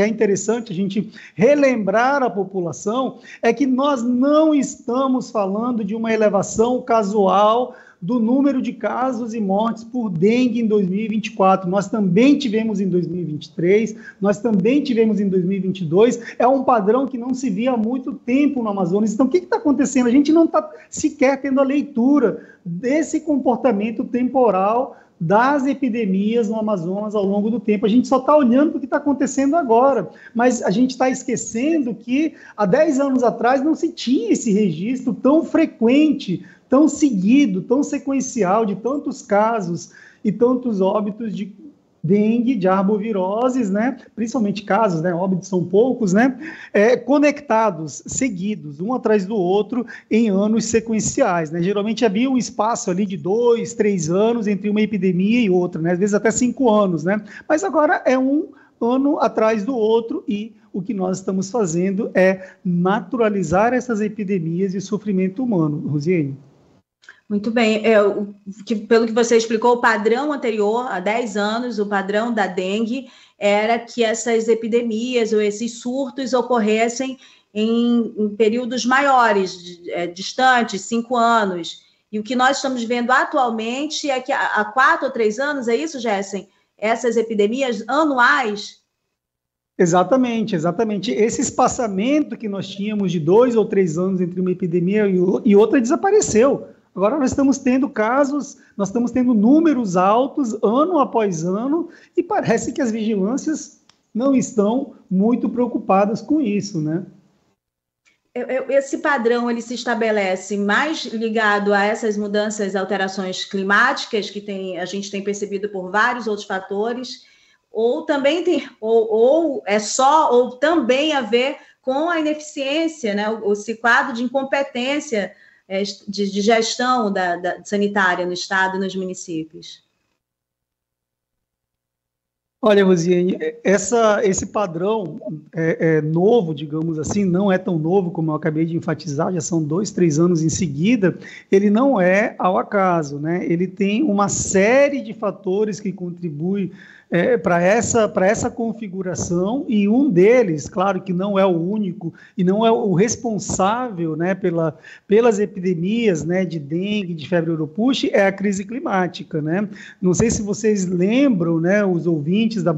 Speaker 4: é interessante a gente relembrar a população, é que nós não estamos falando de uma elevação casual do número de casos e mortes por dengue em 2024. Nós também tivemos em 2023, nós também tivemos em 2022. É um padrão que não se via há muito tempo no Amazonas. Então, o que está acontecendo? A gente não está sequer tendo a leitura desse comportamento temporal das epidemias no Amazonas ao longo do tempo. A gente só está olhando para o que está acontecendo agora, mas a gente está esquecendo que há 10 anos atrás não se tinha esse registro tão frequente, tão seguido, tão sequencial de tantos casos e tantos óbitos de dengue, de arboviroses, né? Principalmente casos, né? Óbitos são poucos, né? Conectados, seguidos, um atrás do outro, em anos sequenciais, né? Geralmente havia um espaço ali de 2, 3 anos entre uma epidemia e outra, né? Às vezes até 5 anos, né? Mas agora é um ano atrás do outro e o que nós estamos fazendo é naturalizar essas epidemias e sofrimento humano. Rosiane?
Speaker 3: Muito bem. Pelo que você explicou, o padrão anterior, há 10 anos, o padrão da dengue era que essas epidemias ou esses surtos ocorressem em períodos maiores, distantes, 5 anos. E o que nós estamos vendo atualmente é que há 4 ou 3 anos, é isso, Gessen? Essas epidemias anuais?
Speaker 4: Exatamente, exatamente. Esse espaçamento que nós tínhamos de 2 ou 3 anos entre uma epidemia e outra desapareceu. Agora nós estamos tendo casos, nós estamos tendo números altos, ano após ano, e parece que as vigilâncias não estão muito preocupadas com isso, né?
Speaker 3: Esse padrão, ele se estabelece mais ligado a essas mudanças, alterações climáticas que a gente tem percebido por vários outros fatores, ou também também a ver com a ineficiência, né? Esse quadro de incompetência de gestão sanitária no estado e nos municípios.
Speaker 4: Olha, Rosiane, esse padrão novo, digamos assim, não é tão novo como eu acabei de enfatizar, já são 2, 3 anos em seguida, ele não é ao acaso, né? Ele tem uma série de fatores que contribuem para essa configuração, e um deles, claro que não é o único e não é o responsável, né, pelas epidemias, né, de dengue, de febre oropouche, é a crise climática, né? Não sei se vocês lembram, né, os ouvintes da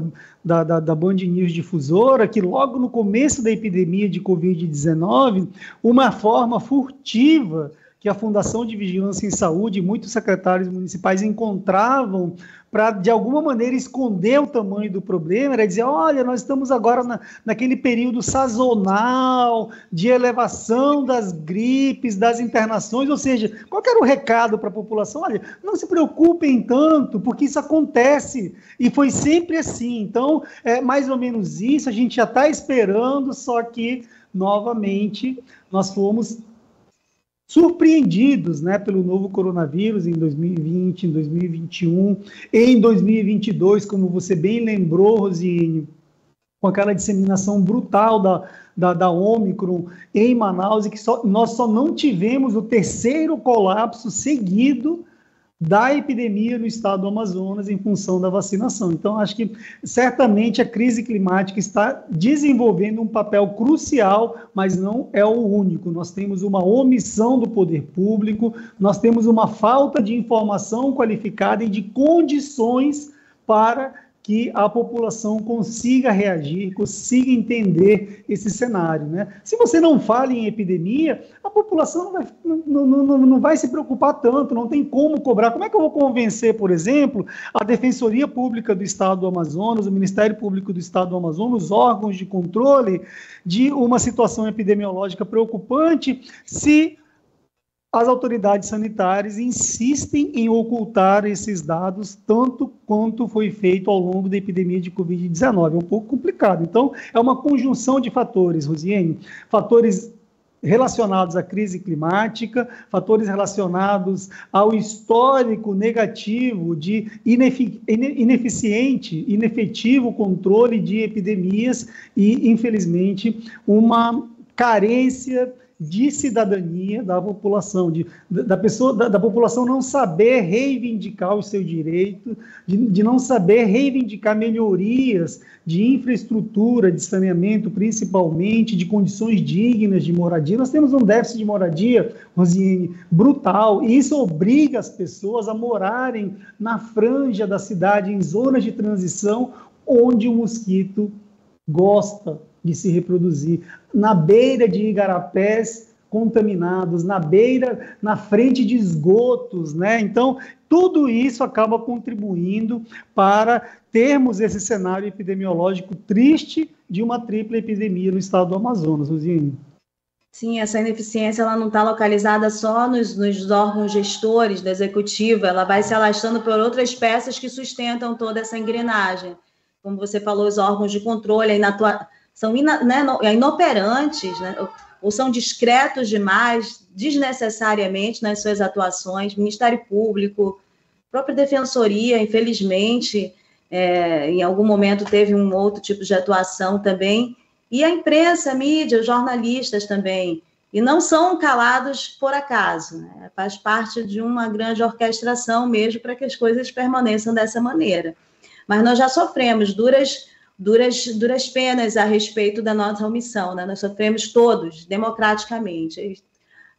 Speaker 4: Band News Difusora, que logo no começo da epidemia de Covid-19, uma forma furtiva que a Fundação de Vigilância em Saúde e muitos secretários municipais encontravam para, de alguma maneira, esconder o tamanho do problema, era dizer, olha, nós estamos agora naquele período sazonal de elevação das gripes, das internações, ou seja, qual que era o recado para a população? Olha, não se preocupem tanto, porque isso acontece, e foi sempre assim. Então, é mais ou menos isso, a gente já está esperando, só que, novamente, nós fomos surpreendidos, né, pelo novo coronavírus em 2020, em 2021, em 2022, como você bem lembrou, Rosiane, com aquela disseminação brutal da Ômicron em Manaus, e que nós só não tivemos o terceiro colapso seguido da epidemia no estado do Amazonas em função da vacinação. Então, acho que certamente a crise climática está desenvolvendo um papel crucial, mas não é o único. Nós temos uma omissão do poder público, nós temos uma falta de informação qualificada e de condições para que a população consiga reagir, consiga entender esse cenário, né? Se você não fala em epidemia, a população não vai se preocupar tanto, não tem como cobrar. Como é que eu vou convencer, por exemplo, a Defensoria Pública do Estado do Amazonas, o Ministério Público do Estado do Amazonas, os órgãos de controle de uma situação epidemiológica preocupante, se as autoridades sanitárias insistem em ocultar esses dados, tanto quanto foi feito ao longo da epidemia de Covid-19. É um pouco complicado. Então, é uma conjunção de fatores, Rosiane, fatores relacionados à crise climática, fatores relacionados ao histórico negativo de inefetivo controle de epidemias e, infelizmente, uma carência de cidadania da população, da população não saber reivindicar o seu direito, de não saber reivindicar melhorias de infraestrutura, de saneamento, principalmente, de condições dignas de moradia. Nós temos um déficit de moradia, Rosiane, brutal, e isso obriga as pessoas a morarem na franja da cidade, em zonas de transição, onde o mosquito gosta de se reproduzir, na beira de igarapés contaminados, na frente de esgotos, né? Então, tudo isso acaba contribuindo para termos esse cenário epidemiológico triste de uma tripla epidemia no estado do Amazonas, Rosiane.
Speaker 3: Sim, essa ineficiência ela não está localizada só nos órgãos gestores da executiva, ela vai se alastrando por outras peças que sustentam toda essa engrenagem. Como você falou, os órgãos de controle são inoperantes, né? Ou são discretos demais, desnecessariamente nas suas atuações. Ministério Público, própria Defensoria, infelizmente, em algum momento teve um outro tipo de atuação também, e a imprensa, a mídia, os jornalistas também, e não são calados por acaso, né? Faz parte de uma grande orquestração mesmo para que as coisas permaneçam dessa maneira. Mas nós já sofremos duras penas a respeito da nossa omissão, né? Nós sofremos todos, democraticamente.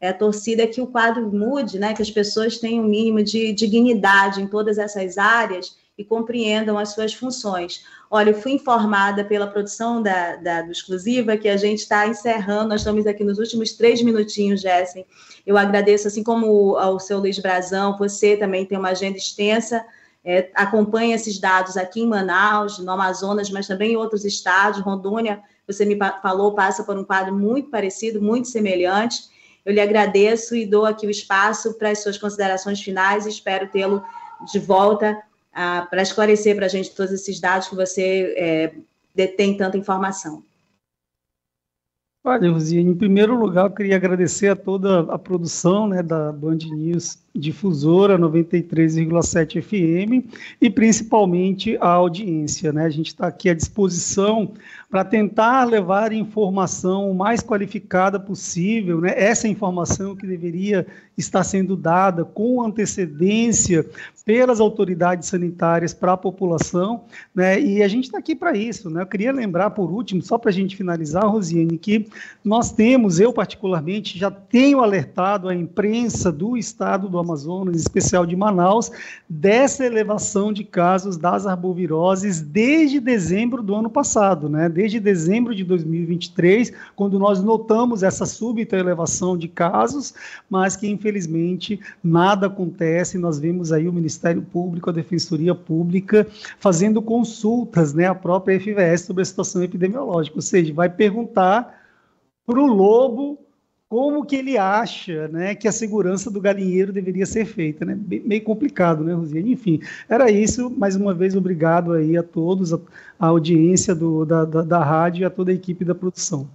Speaker 3: A torcida é que o quadro mude, né? Que as pessoas tenham um mínimo de dignidade em todas essas áreas e compreendam as suas funções. Olha, eu fui informada pela produção do Exclusiva que a gente está encerrando, nós estamos aqui nos últimos 3 minutinhos, Jessen. Eu agradeço, assim como ao seu Luiz Brazão, você também tem uma agenda extensa, acompanha esses dados aqui em Manaus, no Amazonas, mas também em outros estados. Rondônia, você me falou, passa por um quadro muito parecido, muito semelhante. Eu lhe agradeço e dou aqui o espaço para as suas considerações finais e espero tê-lo de volta para esclarecer para a gente todos esses dados que você detém tanta informação.
Speaker 4: Olha, Rosiane, em primeiro lugar, eu queria agradecer a toda a produção, né, da Band News Difusora 93,7 FM e principalmente a audiência, né? A gente está aqui à disposição para tentar levar informação o mais qualificada possível, né? Essa informação que deveria estar sendo dada com antecedência pelas autoridades sanitárias para a população, né? E a gente está aqui para isso, né? Eu queria lembrar, por último, só para a gente finalizar, Rosiane, que nós temos, eu particularmente, já tenho alertado a imprensa do estado do Amazonas, em especial de Manaus, dessa elevação de casos das arboviroses desde dezembro do ano passado, né? Desde dezembro de 2023, quando nós notamos essa súbita elevação de casos, mas que, infelizmente, nada acontece. Nós vemos aí o Ministério Público, a Defensoria Pública, fazendo consultas, né, à própria FVS sobre a situação epidemiológica, ou seja, vai perguntar para o lobo como que ele acha, né, que a segurança do galinheiro deveria ser feita, né? Meio complicado, né, Rosiane? Enfim, era isso. Mais uma vez, obrigado aí a todos, a audiência da rádio e a toda a equipe da produção.